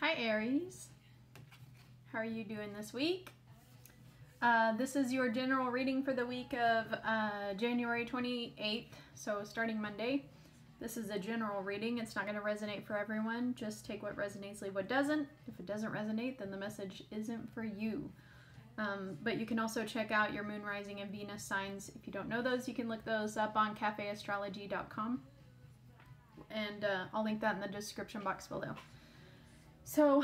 Hi Aries, how are you doing this week? This is your general reading for the week of January 28th, so starting Monday. This is a general reading. It's not going to resonate for everyone. Just take what resonates, leave what doesn't. If it doesn't resonate, then the message isn't for you. But you can also check out your moon, rising, and Venus signs. If you don't know those, you can look those up on cafeastrology.com. And I'll link that in the description box below. So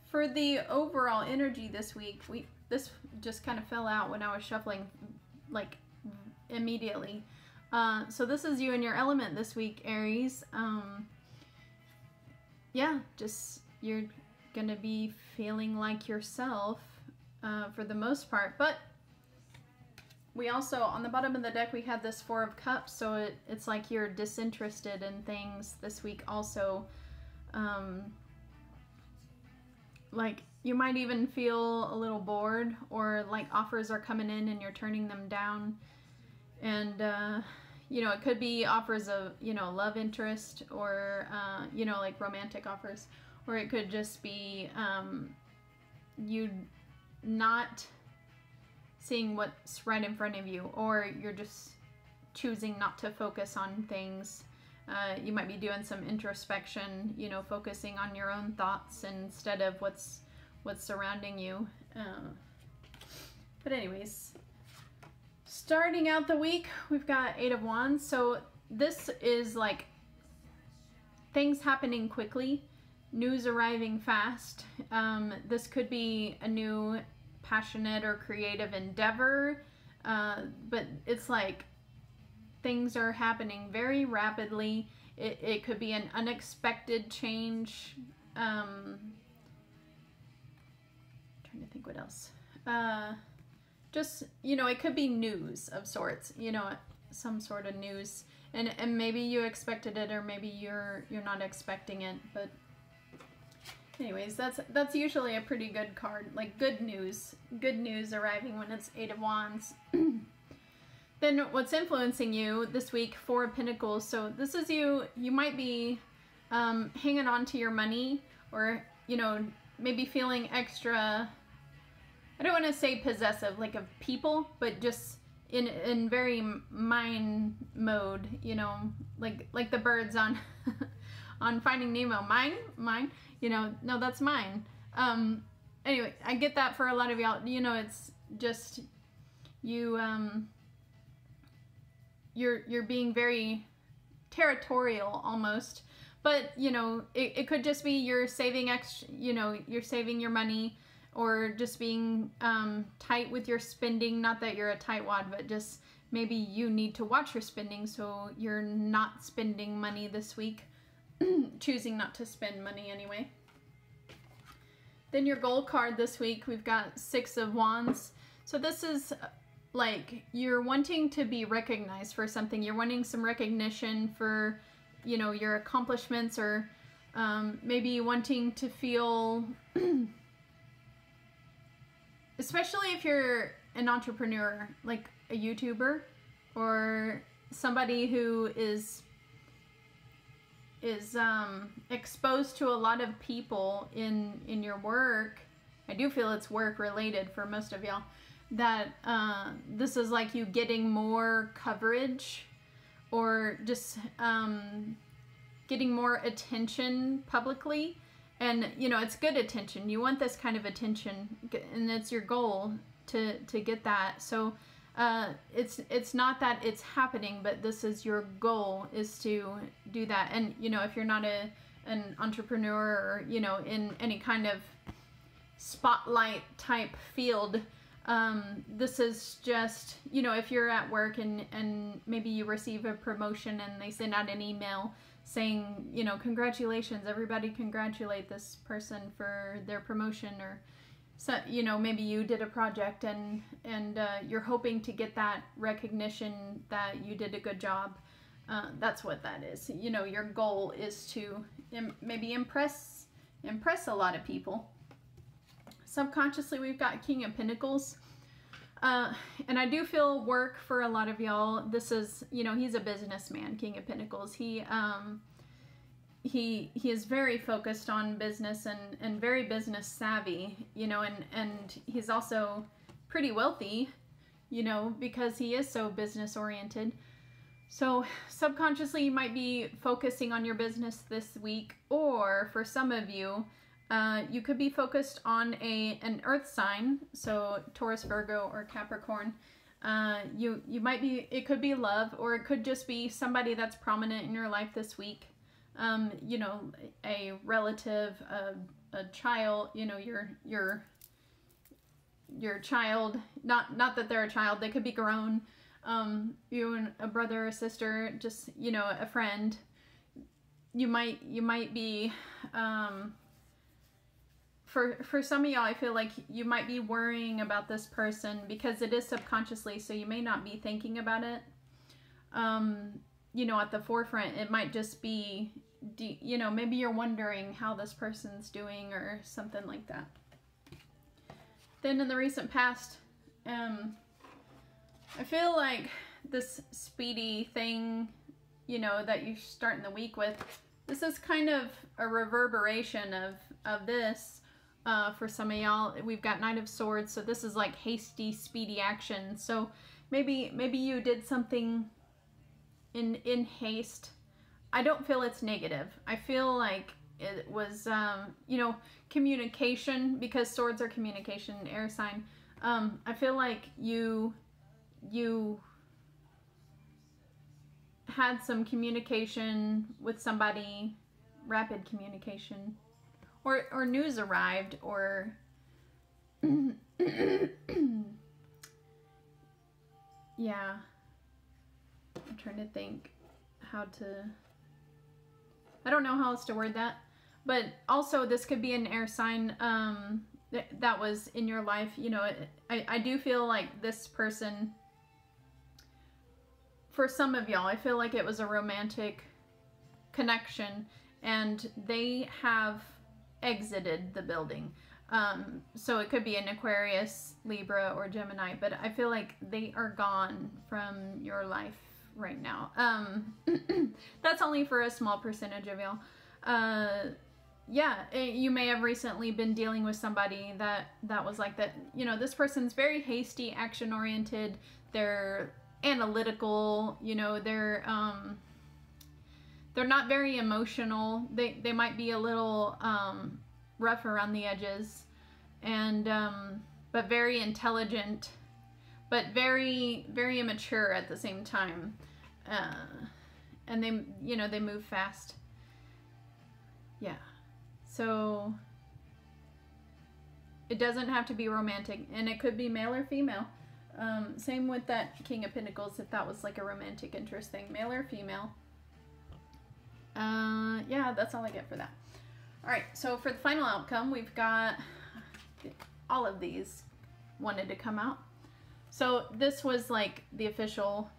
for the overall energy this week, this just kind of fell out when I was shuffling, like, immediately. So this is you and your element this week, Aries. Yeah, just you're gonna be feeling like yourself for the most part. But we also, on the bottom of the deck, we had this Four of Cups, so it's like you're disinterested in things this week also. Like, you might even feel a little bored, or like offers are coming in and you're turning them down. And, you know, it could be offers of, you know, love interest, or, you know, like romantic offers. Or it could just be you not seeing what's right in front of you, or you're just choosing not to focus on things. You might be doing some introspection, you know, focusing on your own thoughts instead of what's surrounding you. But anyways, starting out the week, we've got Eight of Wands. So this is like things happening quickly, news arriving fast. This could be a new passionate or creative endeavor, but it's like things are happening very rapidly. It could be an unexpected change. Trying to think what else. Just, you know, it could be news of sorts, you know, some sort of news. And maybe you expected it, or maybe you're not expecting it. But anyways, that's usually a pretty good card, like good news arriving when it's Eight of Wands. Then what's influencing you this week, Four of Pentacles. So this is you might be hanging on to your money, or, you know, maybe feeling extra, I don't want to say possessive, like of people, but just in very mine mode, you know, like the birds on on Finding Nemo. Mine, you know, no, that's mine. Anyway, I get that for a lot of y'all. You know, it's just you, you're being very territorial almost. But, you know, it could just be you're saving extra, you know, you're saving your money, or just being tight with your spending. Not that you're a tightwad, but just maybe you need to watch your spending, so you're not spending money this week. Choosing not to spend money anyway. Then your goal card this week, we've got Six of Wands. So this is like you're wanting to be recognized for something. You're wanting some recognition for, you know, your accomplishments, or maybe wanting to feel, especially if you're an entrepreneur, like a YouTuber, or somebody who is exposed to a lot of people in your work. I do feel it's work related for most of y'all. That this is like you getting more coverage, or just getting more attention publicly. And, you know, it's good attention. You want this kind of attention, and it's your goal to get that. So it's not that it's happening, but this is your goal, is to do that. And, you know, if you're not an entrepreneur, or, you know, in any kind of spotlight type field, this is just, you know, if you're at work and maybe you receive a promotion and they send out an email saying, you know, congratulations, everybody congratulate this person for their promotion. Or, so, you know, maybe you did a project and you're hoping to get that recognition that you did a good job. That's what that is. You know, your goal is to maybe impress a lot of people. Subconsciously, we've got King of Pentacles. And I do feel work for a lot of y'all. This is, you know, he's a businessman, King of Pentacles. He, he is very focused on business and very business savvy, you know, and he's also pretty wealthy, you know, because he is so business oriented. So subconsciously you might be focusing on your business this week, or for some of you, you could be focused on an earth sign, so Taurus, Virgo, or Capricorn. You might be, it could be love, or it could just be somebody that's prominent in your life this week. You know, a relative, a child, you know, your child, not that they're a child, they could be grown. You and a brother or sister, just, you know, a friend. You might be, for some of y'all, I feel like you might be worrying about this person because it is subconsciously, so you may not be thinking about it. You know, at the forefront, it might just be, you know, maybe you're wondering how this person's doing or something like that. Then in the recent past, I feel like this speedy thing, you know, that you're starting the week with, this is kind of a reverberation of this. For some of y'all, we've got Knight of Swords, so this is like hasty, speedy action. So maybe you did something in haste. I don't feel it's negative. I feel like it was, you know, communication, because swords are communication, air sign. I feel like you had some communication with somebody, rapid communication, or news arrived, or yeah, I'm trying to think how to, I don't know how else to word that, but also this could be an air sign that was in your life. You know, I do feel like this person, for some of y'all, I feel like it was a romantic connection and they have exited the building. So it could be an Aquarius, Libra, or Gemini, but I feel like they are gone from your life right now. That's only for a small percentage of y'all. Yeah, you may have recently been dealing with somebody that was like that. You know, this person's very hasty, action-oriented. They're analytical. You know, they're not very emotional. They might be a little rough around the edges, and but very intelligent, but very, very immature at the same time. And they, you know, they move fast. Yeah. So it doesn't have to be romantic, and it could be male or female. Same with that King of Pentacles, if that was like a romantic interest thing, male or female. Yeah, that's all I get for that. All right, so for the final outcome, we've got all of these wanted to come out. So this was like the official.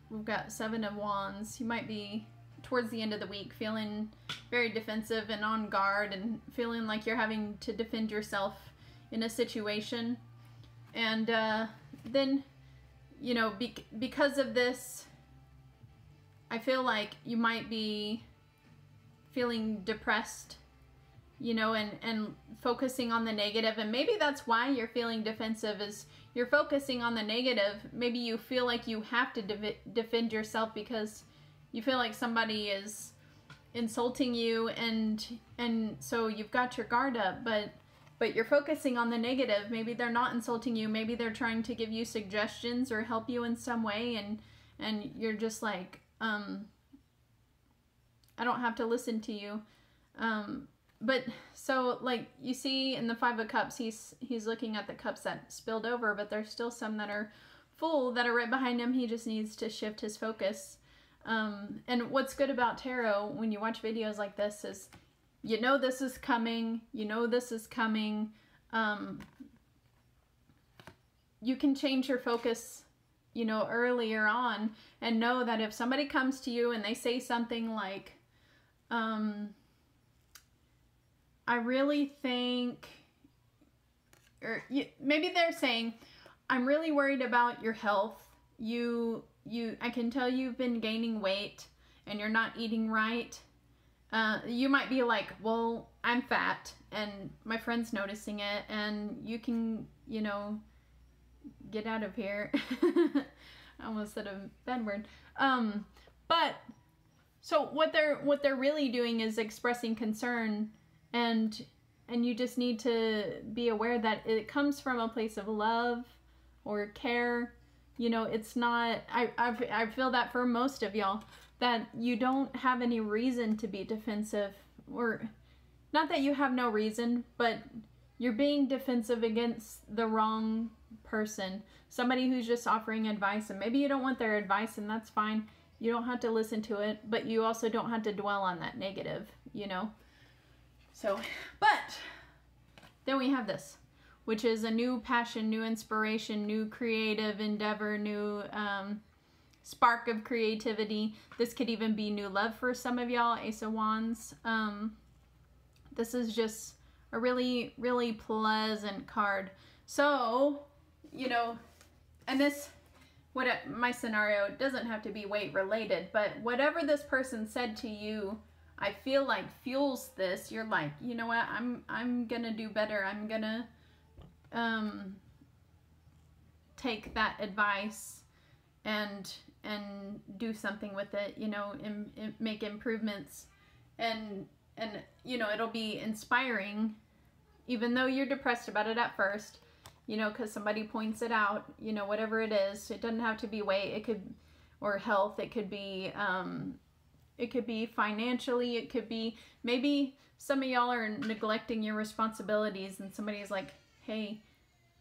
We've got 7 of Wands. You might be towards the end of the week feeling very defensive and on guard, and feeling like you're having to defend yourself in a situation. And then, you know, because of this, I feel like you might be feeling depressed, you know, and focusing on the negative. And maybe that's why you're feeling defensive, is you're focusing on the negative. Maybe you feel like you have to defend yourself because you feel like somebody is insulting you, and so you've got your guard up, but you're focusing on the negative. Maybe they're not insulting you. Maybe they're trying to give you suggestions or help you in some way, and you're just like, I don't have to listen to you. But so, like, you see in the 5 of Cups, he's looking at the cups that spilled over, but there's still some that are full that are right behind him. He just needs to shift his focus. And what's good about tarot when you watch videos like this is, you know this is coming. You know this is coming. You can change your focus, you know, earlier on, and know that if somebody comes to you and they say something like, I really think, or maybe they're saying, I'm really worried about your health. I can tell you've been gaining weight and you're not eating right. You might be like, well, I'm fat and my friend's noticing it, and you can, you know, get out of here. I almost said a bad word. But so what they're really doing is expressing concern, and you just need to be aware that it comes from a place of love or care. You know, it's not, I feel that for most of y'all, that you don't have any reason to be defensive, or not that you have no reason, but you're being defensive against the wrong person. Somebody who's just offering advice, and maybe you don't want their advice, and that's fine. You don't have to listen to it, but you also don't have to dwell on that negative, you know? So, but then we have this, which is a new passion, new inspiration, new creative endeavor, new spark of creativity. This could even be new love for some of y'all, Ace of Wands. This is just a really, really pleasant card. So, you know, and this, my scenario doesn't have to be weight related, but whatever this person said to you, I feel like fuels this. You're like, you know what, I'm gonna do better. I'm gonna take that advice and do something with it, you know, and make improvements, and you know, it'll be inspiring, even though you're depressed about it at first, you know, because somebody points it out, you know, whatever it is. It doesn't have to be weight, it could, or health, it could be financially, it could be, maybe some of y'all are neglecting your responsibilities, and somebody's like, hey,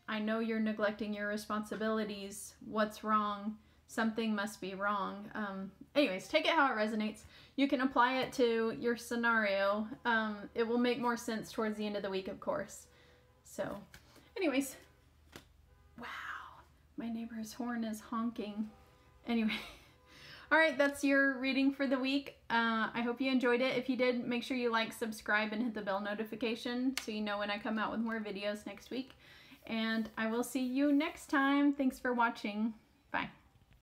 I know you're neglecting your responsibilities, what's wrong? Something must be wrong. Anyways, take it how it resonates. You can apply it to your scenario. It will make more sense towards the end of the week, of course. So, anyways, wow, my neighbor's horn is honking. Anyway, all right, that's your reading for the week. I hope you enjoyed it. If you did, make sure you like, subscribe, and hit the bell notification so you know when I come out with more videos next week. And I will see you next time. Thanks for watching. Bye.